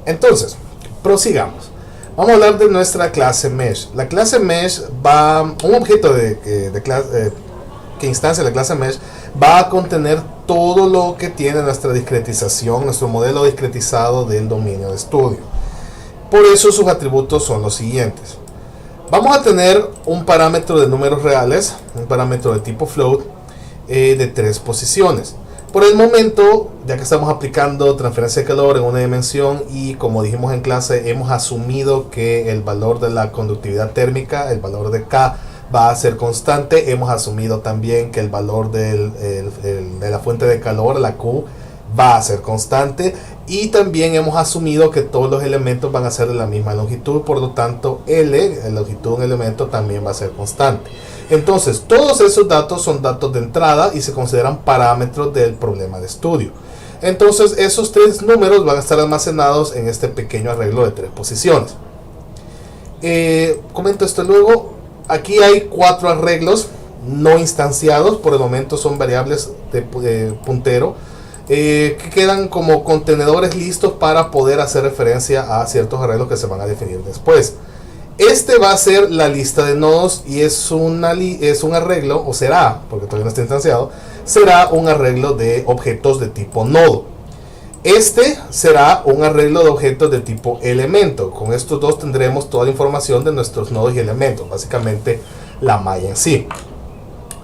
Entonces, prosigamos. Vamos a hablar de nuestra clase Mesh. La clase Mesh va, un objeto que instancia la clase Mesh va a contener todo lo que tiene nuestra discretización, nuestro modelo discretizado del dominio de estudio. Por eso sus atributos son los siguientes. Vamos a tener un parámetro de números reales, un parámetro de tipo float de 3 posiciones. Por el momento, ya que estamos aplicando transferencia de calor en una dimensión y como dijimos en clase, hemos asumido que el valor de la conductividad térmica, el valor de K, va a ser constante. Hemos asumido también que el valor de la fuente de calor, la Q, va a ser constante. Y también hemos asumido que todos los elementos van a ser de la misma longitud. Por lo tanto, L, la longitud de un elemento, también va a ser constante. Entonces, todos esos datos son datos de entrada y se consideran parámetros del problema de estudio. Entonces, esos 3 números van a estar almacenados en este pequeño arreglo de 3 posiciones. Comento esto luego. Aquí hay 4 arreglos no instanciados. Por el momento son variables de puntero que quedan como contenedores listos para poder hacer referencia a ciertos arreglos que se van a definir después. Este va a ser la lista de nodos y es un arreglo, o será, porque todavía no está instanciado, será un arreglo de objetos de tipo nodo. Este será un arreglo de objetos de tipo elemento. Con estos dos tendremos toda la información de nuestros nodos y elementos, básicamente la malla en sí.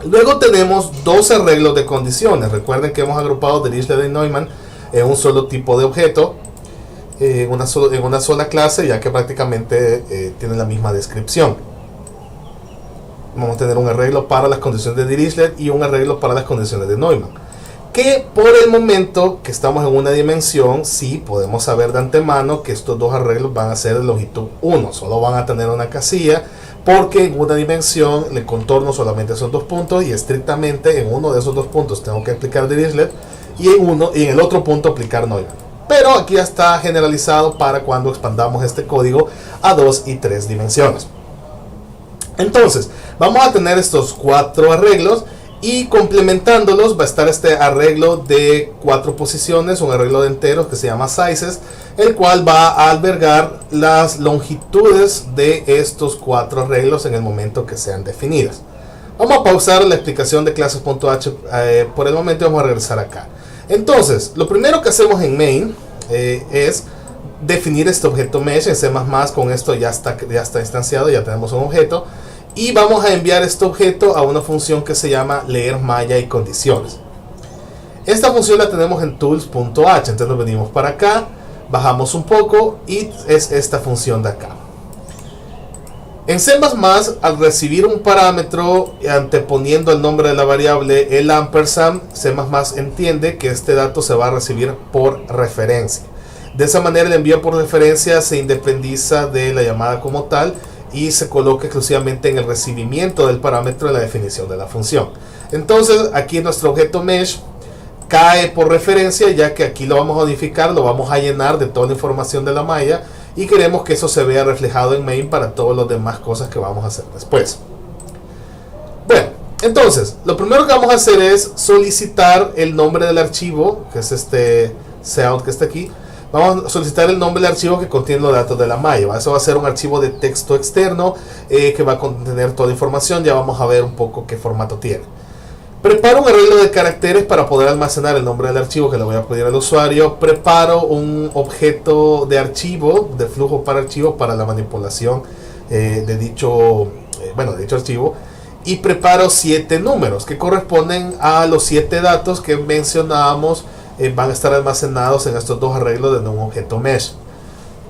Luego tenemos 2 arreglos de condiciones. Recuerden que hemos agrupado Dirichlet y Neumann en un solo tipo de objeto, en una sola clase, ya que prácticamente tienen la misma descripción. Vamos a tener un arreglo para las condiciones de Dirichlet y un arreglo para las condiciones de Neumann, que por el momento que estamos en una dimensión, sí podemos saber de antemano que estos 2 arreglos van a ser de longitud 1, solo van a tener una casilla, porque en una dimensión el contorno solamente son 2 puntos y estrictamente en uno de esos 2 puntos tengo que aplicar Dirichlet y en el otro punto aplicar Neumann. Pero aquí ya está generalizado para cuando expandamos este código a 2 y 3 dimensiones. Entonces, vamos a tener estos 4 arreglos y complementándolos va a estar este arreglo de 4 posiciones, un arreglo de enteros que se llama sizes, el cual va a albergar las longitudes de estos 4 arreglos en el momento que sean definidas. Vamos a pausar la explicación de clases.h por el momento y vamos a regresar acá. Entonces, lo primero que hacemos en main es definir este objeto mesh en C++. Con esto ya está instanciado, ya tenemos un objeto. Y vamos a enviar este objeto a una función que se llama leer malla y condiciones. Esta función la tenemos en tools.h. Entonces nos venimos para acá, bajamos un poco y es esta función de acá. En C++, al recibir un parámetro anteponiendo el nombre de la variable el ampersand, C++ entiende que este dato se va a recibir por referencia. De esa manera el envío por referencia se independiza de la llamada como tal y se coloca exclusivamente en el recibimiento del parámetro en la definición de la función. Entonces aquí nuestro objeto mesh cae por referencia, ya que aquí lo vamos a modificar, lo vamos a llenar de toda la información de la malla y queremos que eso se vea reflejado en main para todas las demás cosas que vamos a hacer después. Bueno, entonces lo primero que vamos a hacer es solicitar el nombre del archivo, que es este cout que está aquí. Vamos a solicitar el nombre del archivo que contiene los datos de la malla. Eso va a ser un archivo de texto externo que va a contener toda la información. Ya vamos a ver un poco qué formato tiene. Preparo un arreglo de caracteres para poder almacenar el nombre del archivo que le voy a pedir al usuario. Preparo un objeto de archivo, de flujo para archivo, para la manipulación de dicho archivo. Y preparo 7 números que corresponden a los 7 datos que mencionábamos. Van a estar almacenados en estos 2 arreglos de un objeto mesh.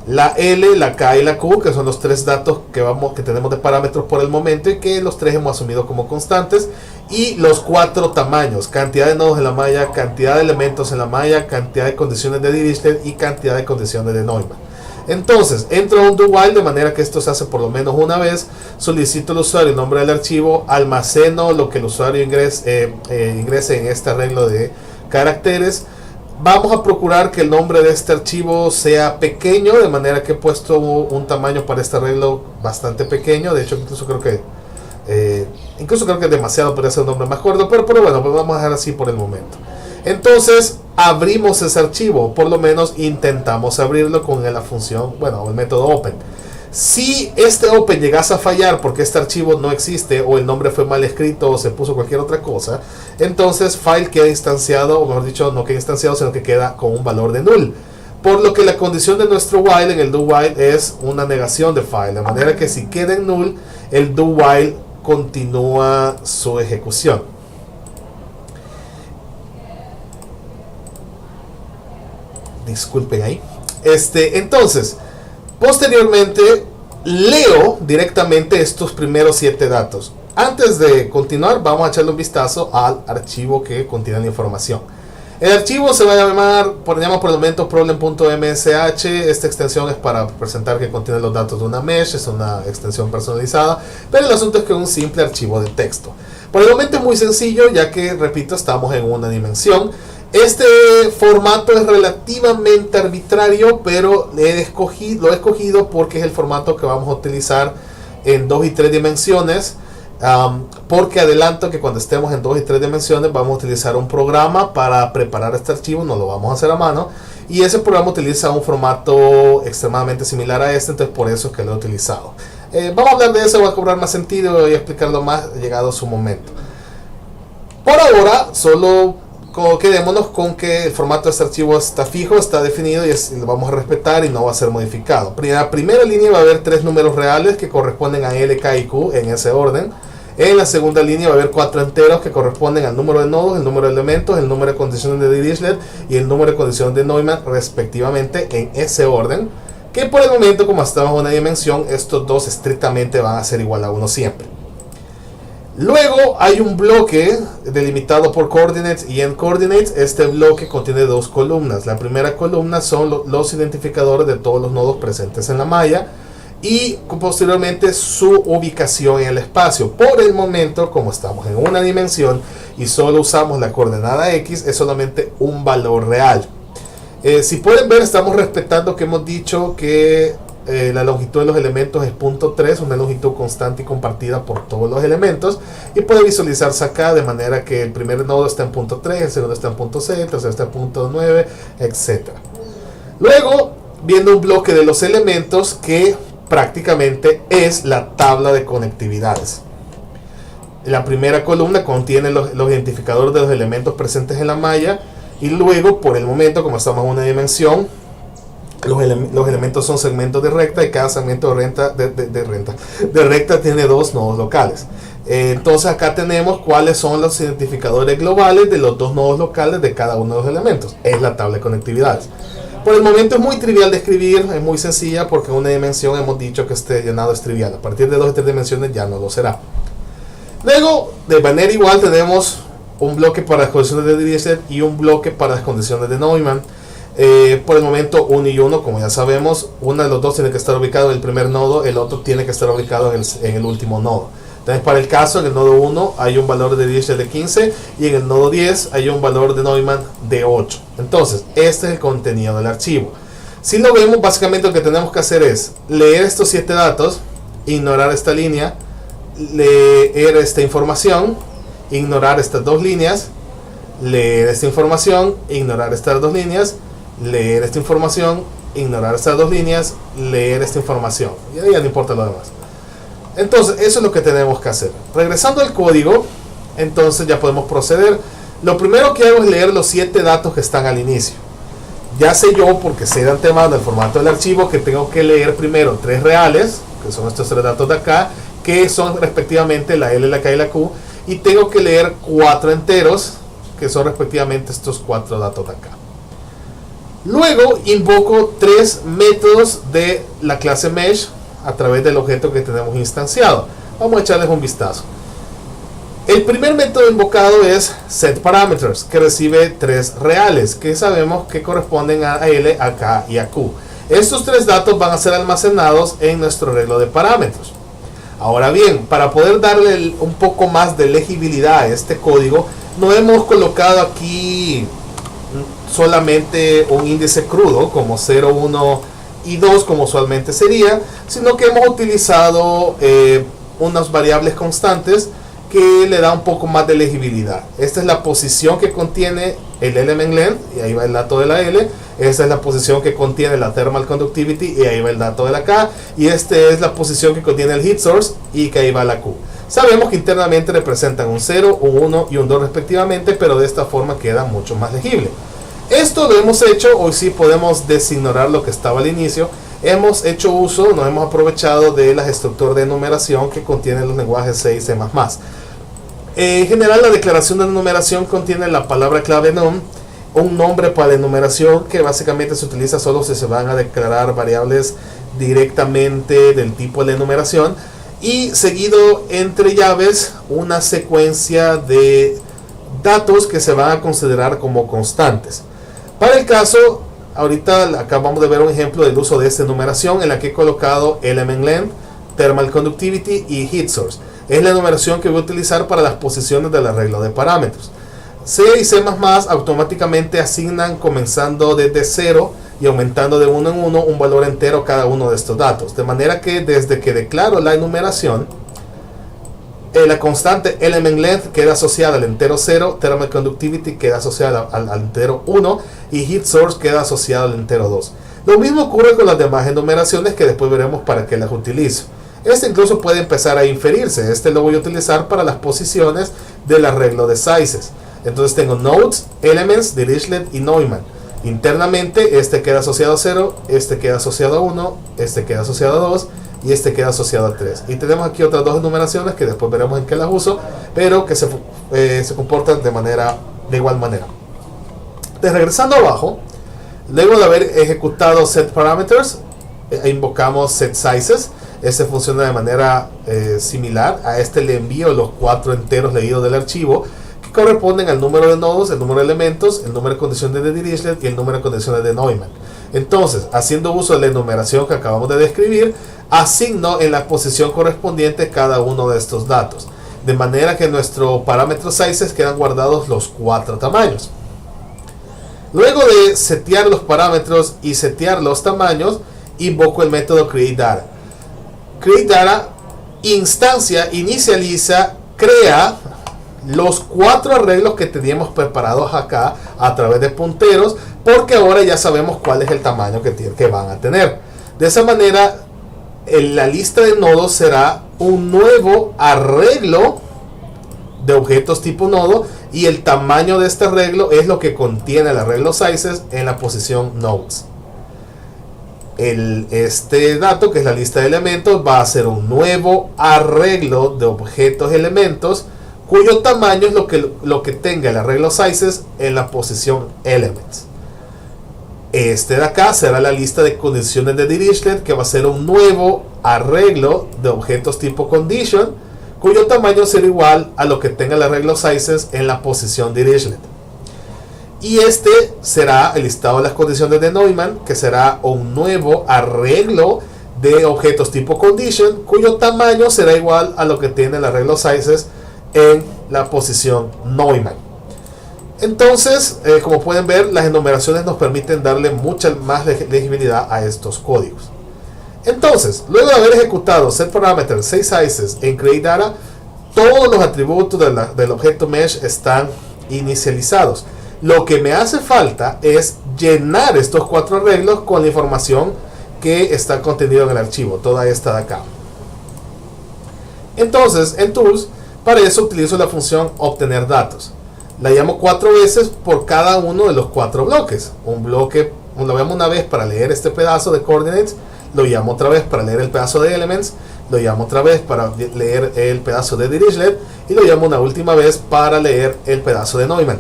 La L, la K y la Q, que son los 3 datos que tenemos de parámetros por el momento y que los 3 hemos asumido como constantes. Y los 4 tamaños: cantidad de nodos en la malla, cantidad de elementos en la malla, cantidad de condiciones de Dirichlet y cantidad de condiciones de Neumann. Entonces entro a un do while de manera que esto se hace por lo menos una vez. Solicito al usuario el nombre del archivo, almaceno lo que el usuario ingrese en este arreglo de caracteres. Vamos a procurar que el nombre de este archivo sea pequeño, de manera que he puesto un tamaño para este arreglo bastante pequeño. De hecho, incluso creo que es demasiado, podría ser un nombre más corto, pero bueno, pues vamos a dejar así por el momento. Entonces abrimos ese archivo, por lo menos intentamos abrirlo con la función, bueno, el método open. Si este open llegase a fallar porque este archivo no existe o el nombre fue mal escrito o se puso cualquier otra cosa, entonces file queda instanciado, o mejor dicho, no queda instanciado, sino que queda con un valor de null. Por lo que la condición de nuestro while en el do while es una negación de file, de manera que si queda en null, el do while continúa su ejecución. Disculpen ahí. Entonces, posteriormente leo directamente estos primeros 7 datos. Antes de continuar, vamos a echarle un vistazo al archivo que contiene la información. El archivo se va a llamar por el momento problem.msh. Esta extensión es para presentar que contiene los datos de una mesh, es una extensión personalizada, pero el asunto es que es un simple archivo de texto. Por el momento es muy sencillo, ya que, repito, estamos en una dimensión. Este formato es relativamente arbitrario, pero lo he escogido porque es el formato que vamos a utilizar en 2 y 3 dimensiones. Porque adelanto que cuando estemos en 2 y 3 dimensiones vamos a utilizar un programa para preparar este archivo, no lo vamos a hacer a mano, y ese programa utiliza un formato extremadamente similar a este, entonces por eso es que lo he utilizado. Vamos a hablar de eso, va a cobrar más sentido y explicarlo más llegado su momento. Por ahora solo quedémonos con que el formato de este archivo está fijo, está definido y lo vamos a respetar y no va a ser modificado. En la primera línea va a haber 3 números reales que corresponden a L, K y Q en ese orden. En la segunda línea va a haber 4 enteros que corresponden al número de nodos, el número de elementos, el número de condiciones de Dirichlet y el número de condiciones de Neumann respectivamente en ese orden. Que por el momento, como estamos en una dimensión, estos dos estrictamente van a ser igual a 1 siempre. Luego hay un bloque delimitado por coordinates y end coordinates. Este bloque contiene 2 columnas. La primera columna son los identificadores de todos los nodos presentes en la malla y posteriormente su ubicación en el espacio. Por el momento, como estamos en una dimensión y solo usamos la coordenada X, es solamente un valor real. Si pueden ver, estamos respetando que hemos dicho que la longitud de los elementos es 0.3, una longitud constante y compartida por todos los elementos, y puede visualizarse acá de manera que el primer nodo está en 0.3, el segundo está en 0.6, el tercero está en 0.9, etc. Luego viene un bloque de los elementos que prácticamente es la tabla de conectividades. La primera columna contiene los identificadores de los elementos presentes en la malla, y luego, por el momento, como estamos en una dimensión, los elementos son segmentos de recta y cada segmento de recta tiene 2 nodos locales. Entonces acá tenemos cuáles son los identificadores globales de los 2 nodos locales de cada uno de los elementos. Es la tabla de conectividades. Por el momento es muy trivial de escribir, es muy sencilla porque en una dimensión hemos dicho que este llenado es trivial. A partir de 2 y 3 dimensiones ya no lo será. Luego, de manera igual, tenemos un bloque para las condiciones de Dirichlet y un bloque para las condiciones de Neumann. Por el momento 1 y 1, como ya sabemos, uno de los dos tiene que estar ubicado en el primer nodo, el otro tiene que estar ubicado en el último nodo. Entonces, para el caso, en el nodo 1 hay un valor de Dirichlet de 15 y en el nodo 10 hay un valor de Neumann de 8. Entonces, este es el contenido del archivo. Si lo vemos, básicamente lo que tenemos que hacer es leer estos 7 datos, ignorar esta línea, leer esta información, ignorar estas 2 líneas, leer esta información, ignorar estas 2 líneas, leer esta información, ignorar estas 2 líneas, leer esta información. Y ahí ya no importa lo demás. Entonces, eso es lo que tenemos que hacer. Regresando al código, entonces ya podemos proceder. Lo primero que hago es leer los 7 datos que están al inicio. Ya sé yo, porque sé de antemano el formato del archivo, que tengo que leer primero 3 reales, que son estos 3 datos de acá, que son respectivamente la L, la K y la Q, y tengo que leer 4 enteros, que son respectivamente estos 4 datos de acá. Luego invoco 3 métodos de la clase mesh a través del objeto que tenemos instanciado. Vamos a echarles un vistazo. El primer método invocado es setParameters, que recibe 3 reales, que sabemos que corresponden a L, a K y a Q. Estos 3 datos van a ser almacenados en nuestro arreglo de parámetros. Ahora bien, para poder darle un poco más de legibilidad a este código, no hemos colocado aquí solamente un índice crudo como 0, 1 y 2 como usualmente sería, sino que hemos utilizado unas variables constantes que le da un poco más de legibilidad. Esta es la posición que contiene el element length, y ahí va el dato de la L. Esa es la posición que contiene la thermal conductivity, y ahí va el dato de la K. Y esta es la posición que contiene el heat source, y que ahí va la Q. Sabemos que internamente representan un 0, un 1 y un 2 respectivamente, pero de esta forma queda mucho más legible. Esto lo hemos hecho, hoy sí podemos designorar lo que estaba al inicio. Hemos hecho uso, nos hemos aprovechado de las estructuras de enumeración que contienen los lenguajes C y C++. En general, la declaración de enumeración contiene la palabra clave num, un nombre para la enumeración que básicamente se utiliza solo si se van a declarar variables directamente del tipo de enumeración, y seguido entre llaves una secuencia de datos que se van a considerar como constantes. Para el caso, ahorita acabamos de ver un ejemplo del uso de esta enumeración en la que he colocado element length, thermal conductivity y heat source. Es la enumeración que voy a utilizar para las posiciones del arreglo de parámetros. C y C++ automáticamente asignan comenzando desde 0 y aumentando de 1 en 1 un valor entero cada uno de estos datos. De manera que desde que declaro la enumeración, la constante element length queda asociada al entero 0, thermal conductivity queda asociada al entero 1 y heat source queda asociado al entero 2. Lo mismo ocurre con las demás enumeraciones que después veremos para qué las utilizo. Este incluso puede empezar a inferirse. Este lo voy a utilizar para las posiciones del arreglo de sizes. Entonces tengo nodes, elements, Dirichlet y Neumann. Internamente este queda asociado a 0, este queda asociado a 1, este queda asociado a 2 y este queda asociado a 3. Y tenemos aquí otras dos enumeraciones que después veremos en qué las uso, pero que se comportan de igual manera. Regresando abajo, luego de haber ejecutado set parameters, invocamos set sizes. Este funciona de manera similar. A este le envío los 4 enteros leídos del archivo, que corresponden al número de nodos, el número de elementos, el número de condiciones de Dirichlet y el número de condiciones de Neumann. Entonces, haciendo uso de la enumeración que acabamos de describir, asigno en la posición correspondiente cada uno de estos datos, de manera que en nuestro parámetro sizes quedan guardados los 4 tamaños. Luego de setear los parámetros y setear los tamaños, invoco el método createData. createData inicializa, crea los 4 arreglos que teníamos preparados acá a través de punteros, porque ahora ya sabemos cuál es el tamaño que van a tener. De esa manera, la lista de nodos será un nuevo arreglo de objetos tipo nodo, y el tamaño de este arreglo es lo que contiene el arreglo sizes en la posición nodes. Este dato, que es la lista de elementos, va a ser un nuevo arreglo de objetos elementos cuyo tamaño es lo que tenga el arreglo sizes en la posición elements. Este de acá será la lista de condiciones de Dirichlet, que va a ser un nuevo arreglo de objetos tipo condition cuyo tamaño será igual a lo que tenga el arreglo sizes en la posición Dirichlet. Y este será el listado de las condiciones de Neumann, que será un nuevo arreglo de objetos tipo condition cuyo tamaño será igual a lo que tiene el arreglo sizes en la posición Neumann. Entonces, como pueden ver, las enumeraciones nos permiten darle mucha más legibilidad a estos códigos. Entonces, luego de haber ejecutado setParameter, setSizes en createData, todos los atributos del objeto mesh están inicializados. Lo que me hace falta es llenar estos 4 arreglos con la información que está contenida en el archivo, toda esta de acá. Entonces, en Tools, para eso utilizo la función obtener datos. La llamo 4 veces por cada uno de los 4 bloques. Un bloque lo llamo una vez para leer este pedazo de coordinates, lo llamo otra vez para leer el pedazo de elements, lo llamo otra vez para leer el pedazo de Dirichlet y lo llamo una última vez para leer el pedazo de Neumann.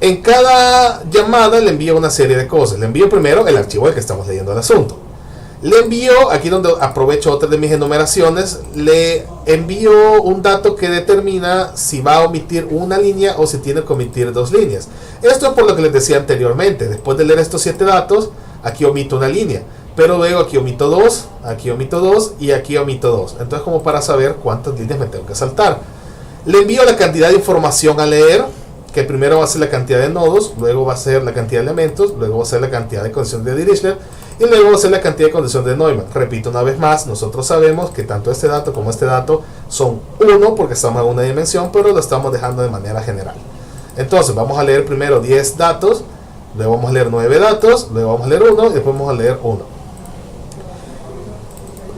En cada llamada le envío una serie de cosas. Le envío primero el archivo del que estamos leyendo el asunto. Le envío, aquí donde aprovecho otra de mis enumeraciones, le envío un dato que determina si va a omitir una línea o si tiene que omitir 2 líneas. Esto es por lo que les decía anteriormente. Después de leer estos 7 datos, aquí omito una línea. Pero luego aquí omito 2, aquí omito 2 y aquí omito 2. Entonces, como para saber cuántas líneas me tengo que saltar. Le envío la cantidad de información a leer, que primero va a ser la cantidad de nodos, luego va a ser la cantidad de elementos, luego va a ser la cantidad de condiciones de Dirichlet y luego va a ser la cantidad de condiciones de Neumann. Repito una vez más, nosotros sabemos que tanto este dato como este dato son 1 porque estamos en una dimensión, pero lo estamos dejando de manera general. Entonces vamos a leer primero 10 datos, luego vamos a leer 9 datos, luego vamos a leer 1 y después vamos a leer 1.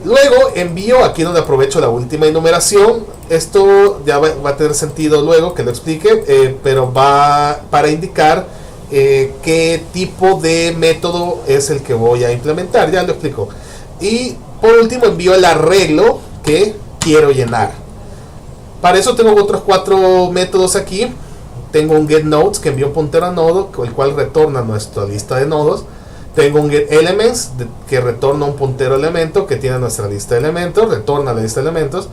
Luego envío aquí donde aprovecho la última enumeración. Esto ya va a tener sentido luego que lo explique, pero va para indicar qué tipo de método es el que voy a implementar. Ya lo explico. Y por último envío el arreglo que quiero llenar. Para eso tengo otros 4 métodos aquí. Tengo un getNodes que envía un puntero a nodo, el cual retorna nuestra lista de nodos. Tengo un getElements que retorna un puntero elemento que tiene nuestra lista de elementos, retorna la lista de elementos.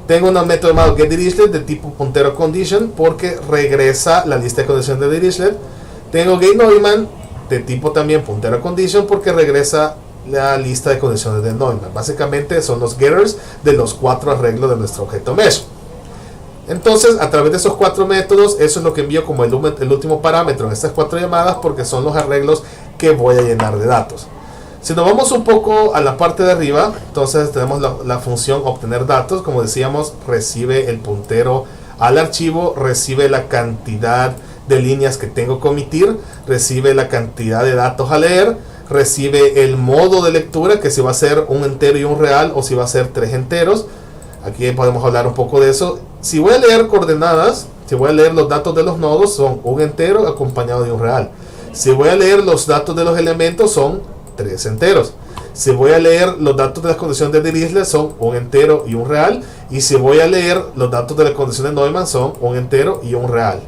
Tengo un método llamado getDirichlet de tipo puntero condition porque regresa la lista de condición de Dirichlet. Tengo getNeumann de tipo también puntero condition porque regresa la lista de condiciones de Neumann. Básicamente son los getters de los 4 arreglos de nuestro objeto mesh. Entonces, a través de esos 4 métodos, eso es lo que envío como el último parámetro en estas 4 llamadas porque son los arreglos que voy a llenar de datos. Si nos vamos un poco a la parte de arriba, entonces tenemos la función obtener datos. Como decíamos, recibe el puntero al archivo, recibe la cantidad de líneas que tengo que omitir, recibe la cantidad de datos a leer, recibe el modo de lectura, que si va a ser un entero y un real o si va a ser 3 enteros. Aquí podemos hablar un poco de eso. Si voy a leer coordenadas, si voy a leer los datos de los nodos, son un entero acompañado de un real. Si voy a leer los datos de los elementos, son 3 enteros. Si voy a leer los datos de las condiciones de Dirichlet, son un entero y un real. Y si voy a leer los datos de la condición de Neumann, son un entero y un real.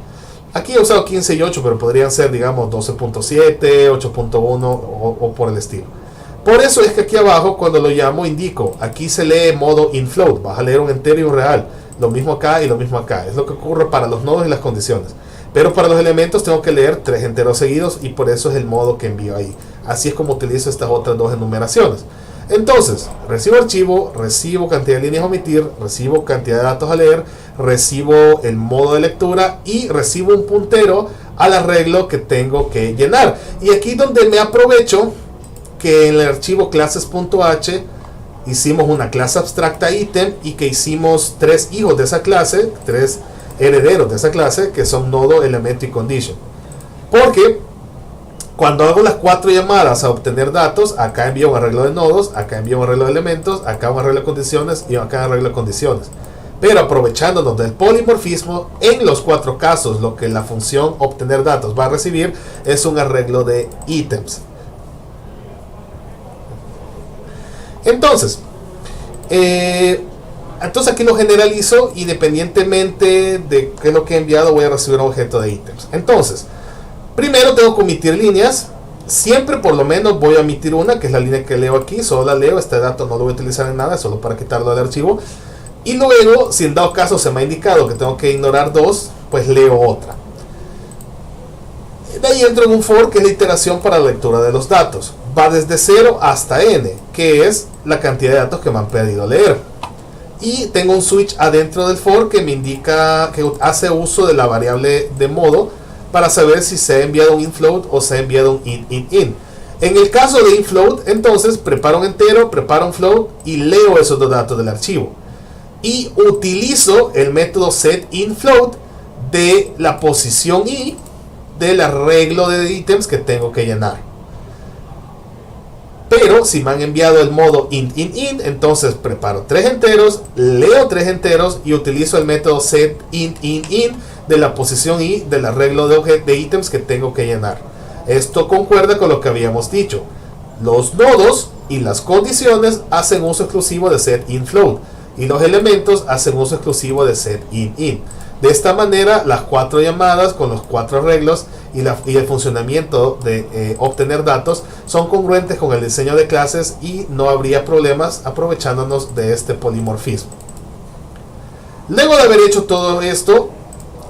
Aquí he usado 15 y 8, pero podrían ser, digamos, 12.7, 8.1 o por el estilo. Por eso es que aquí abajo, cuando lo llamo, indico, aquí se lee modo infloat, vas a leer un entero y un real. Lo mismo acá y lo mismo acá. Es lo que ocurre para los nodos y las condiciones. Pero para los elementos tengo que leer 3 enteros seguidos y por eso es el modo que envío ahí. Así es como utilizo estas otras 2 enumeraciones. Entonces, recibo archivo, recibo cantidad de líneas a omitir, recibo cantidad de datos a leer, recibo el modo de lectura y recibo un puntero al arreglo que tengo que llenar. Y aquí donde me aprovecho que en el archivo classes.h hicimos una clase abstracta item y que hicimos 3 hijos de esa clase, 3 herederos de esa clase que son nodo, elemento y condition. Porque cuando hago las 4 llamadas a obtener datos, acá envío un arreglo de nodos, acá envío un arreglo de elementos, acá un arreglo de condiciones y acá un arreglo de condiciones. Pero aprovechándonos del polimorfismo, en los 4 casos lo que la función obtener datos va a recibir es un arreglo de ítems. Entonces aquí lo generalizo, independientemente de qué es lo que he enviado, voy a recibir un objeto de ítems. Entonces, primero tengo que omitir líneas. Siempre por lo menos voy a omitir una, que es la línea que leo aquí. Solo la leo, este dato no lo voy a utilizar en nada, solo para quitarlo del archivo. Y luego, si en dado caso se me ha indicado que tengo que ignorar 2, pues leo otra. De ahí entro en un for, que es la iteración para la lectura de los datos. Va desde 0 hasta n, que es la cantidad de datos que me han pedido leer. Y tengo un switch adentro del for que me indica que hace uso de la variable de modo para saber si se ha enviado un infloat o se ha enviado un in. En el caso de infloat, entonces preparo un entero, preparo un float y leo esos 2 datos del archivo. Y utilizo el método setInFloat de la posición i del arreglo de ítems que tengo que llenar. Pero si me han enviado el modo int, entonces preparo 3 enteros, leo 3 enteros y utilizo el método setInt de la posición i del arreglo de ítems que tengo que llenar. Esto concuerda con lo que habíamos dicho. Los nodos y las condiciones hacen uso exclusivo de setInFloat y los elementos hacen uso exclusivo de setInt. De esta manera, las 4 llamadas con los 4 arreglos y el funcionamiento de obtener datos son congruentes con el diseño de clases y no habría problemas aprovechándonos de este polimorfismo. Luego de haber hecho todo esto,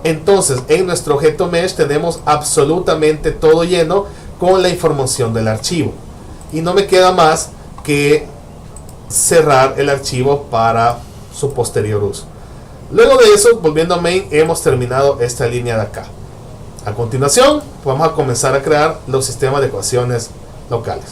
entonces en nuestro objeto mesh tenemos absolutamente todo lleno con la información del archivo. Y no me queda más que cerrar el archivo para su posterior uso. Luego de eso, volviendo a main, hemos terminado esta línea de acá. A continuación, vamos a comenzar a crear los sistemas de ecuaciones locales.